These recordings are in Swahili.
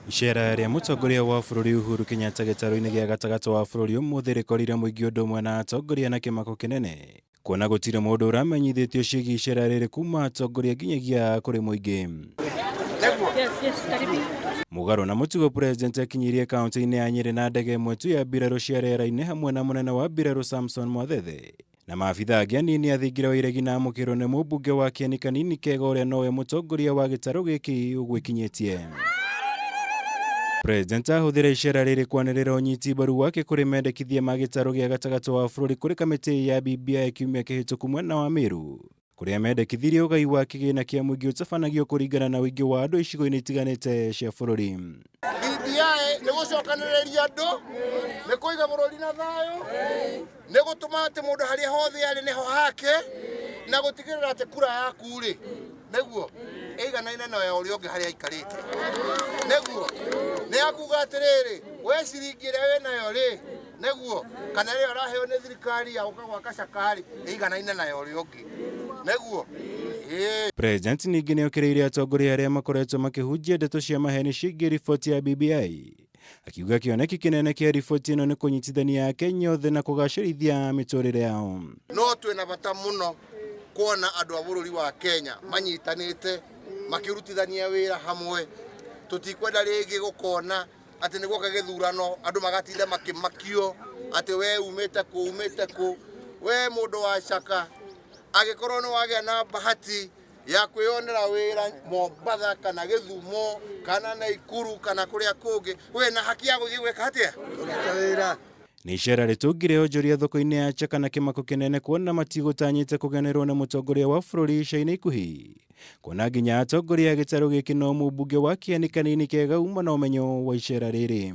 Icera rĩa mũtongoria wa bũrũri Uhuru Kenyatta gĩtarũ-inĩ gĩa gatagatĩ wa bũrũri ũmũthĩ rĩkorire mũingĩ ũndũ ũmwe na atongoria na kĩmako kĩnene, kuona gũtirĩ mũndũ ũramenyithĩtio ciĩgiĩ icera rĩrĩ kuma atongoria nginyagia kũrĩ mũingĩ. Mũgarũ na mũtugo, President akinyirie kaunti-inĩ ya Nyeri na ndege ĩmwe tu ya mbirarũ cia rĩera-inĩ hamwe na mũnene wa mbirarũ Samson Mwathethe na maabitha angĩ anini athingira wa iregi na amũkĩrwo nĩ mũmbunge wa Kieni Kanini Kega ũrĩa nowe mũtongoria wa gĩtarũ gĩkĩ ũgwĩkinyĩtie. President ahũthĩra icera rĩrĩ kwanĩrĩra ũnyiti mbaru wake kũrĩ mendekithia ma gĩtarũ gĩa gatagatĩ wa bũrũri kũrĩ kamĩtĩ ya BBI kiumia kĩhĩtũku mwena wa Meru, kũrĩa mendekithirie ũgai wa kĩgĩna kĩa mũingĩ ũtabanagio kũringana na ũingĩ wa andũ icigo-inĩ itiganĩte cia bũrũri. BBI nĩ gũcokanĩrĩria andũ, nĩ kũiga bũrũri na thayũ, nĩ gũtũma atĩ mũndũ harĩa hothe arĩ nĩho hake, na gũtigĩrĩra atĩ kura yaku rĩ nĩguo ĩiganaine na ya ũrĩa ũngĩ harĩa aikarĩte. Nĩguo nĩ akuga atĩrĩrĩ, we ciringi ĩrĩa wĩ nayo rĩ nĩguo kana ĩrĩa ũraheo nĩ thirikari ya gũka gwaka cakari ĩiganaine na ya ũrĩa ũngĩ. Nĩguo President ningĩ nĩ okĩrĩire atongoria arĩa makoretwo makĩhunjia ndeto cia maheni ciĩgiĩ riboti ya BBI, akiuga kĩoneki kĩnene kĩa riboti ĩno nĩ kũnyitithania Akenya othe na kũgacĩrithia mĩtũrĩre yao. No twĩna bata mũno kuona andũ a bũrũri wa Kenya manyitanĩte makĩrutithania wĩra hamwe. Tutikwenda rĩngĩ gũkona atĩ nĩguo kagĩthurano andũ magatinda makĩmakio atĩ we umĩte kũ we mũndũ wa caka agĩkorwo nĩ wagĩa na bahati ya kwĩyonera wĩra Mombatha kana Gĩthumo kana Naikuru kana kũrĩa kũngĩ, we na haki ya gũthiĩ gwĩka atĩa wĩra. Nĩ icera rĩtũngire onjoria thoko-inĩ ya Chaka na kĩmako kĩnene kuona matigũtanyĩte kũgenerwo na mũtongoria wa bũrũri ica-inĩ ikuhĩ, kuona nginya atongoria a gĩtarũ gĩkĩ no mũmbunge wa Kieni Kanini Kega uma na ũmenyo wa icera rĩrĩ.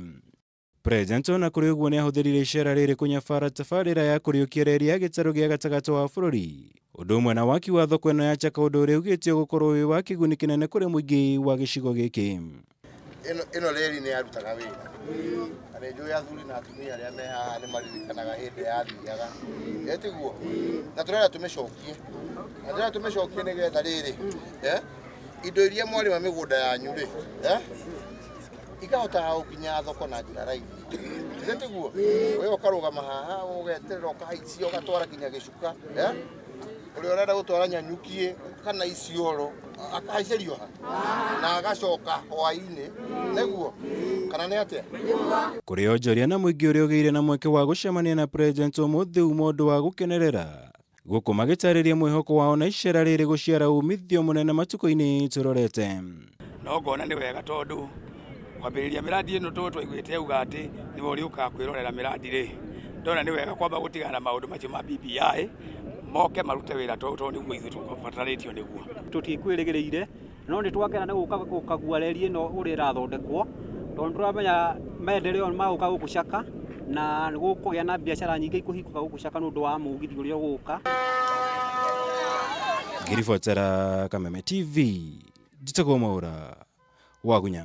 President ona kũrĩ ũguo nĩ ahũthĩrire icera rĩrĩ kũnyabara tabarĩra ya kũriũkia reri ya gĩtarũ gĩa gatagatĩ wa bũrũri, ũndũ ũmwe na waki wa thoko ĩno ya Chaka, ũndũ ũrĩa ugĩtio gũkorwo wĩ wa kĩguni kĩnene kũrĩ mũingĩ wa gĩcigo gĩkĩ. Ĩno reri nĩ yarutaga wĩra. Nĩ njũĩ athuri na atumia arĩa me haha nĩ maririkanaga hĩndĩ yathiaga. Tiguo na tũrenda tũmĩcokie nĩgetha rĩrĩ indo iria mwarĩma mĩgũnda yanyu rĩ ikahotaga gũkinya thoko na njĩra raithi. Tiguo we ũkarũgama haha ũgeterera ũkahaicia ũgatwara kinya Gĩcuka, ũrĩa ũrenda gũtwara Nyanyukie kana Isiolo akahaicĩrio na agacoka hwaĩ-inĩ. Nĩguo kana nĩ atĩa? Kũrĩ onjoria na mũingĩ ũrĩa ũgĩire na mweke wa gũcemania na President ũmũthĩ uma ũndũ wa gũkenerera, gũkũ magĩtarĩria mwĩhoko wao na icera rĩrĩ gũciara umithio mũnene matukũ-inĩ tũrorete. No ngona nĩ wega tondũ kwambĩrĩria mĩradi ĩno twaiguĩte auga atĩ nĩwe ũrĩũkaga kwĩrorera mĩradi rĩ, ndona nĩ wega kwamba gũtigana na maũndũ macio ma BBI moke marute wĩra tondũ nĩguo ithuĩ tũbatarĩtio nĩguo. Tũtikwĩrĩgĩrĩire no nĩ twakena nĩ gũkagua reri ĩno ũrĩa ĩrathondekwo, tondũ tũramenya maendeleo magũka gũkũ Chaka na gũkũgĩa na biacara nyingĩ ikũhingũka gũkũ Chaka nĩ ũndũ wa mũgithi ũrĩa ũgũka. Ngĩribotera Kameme TV, njĩtagwo Mwaura Wagunya.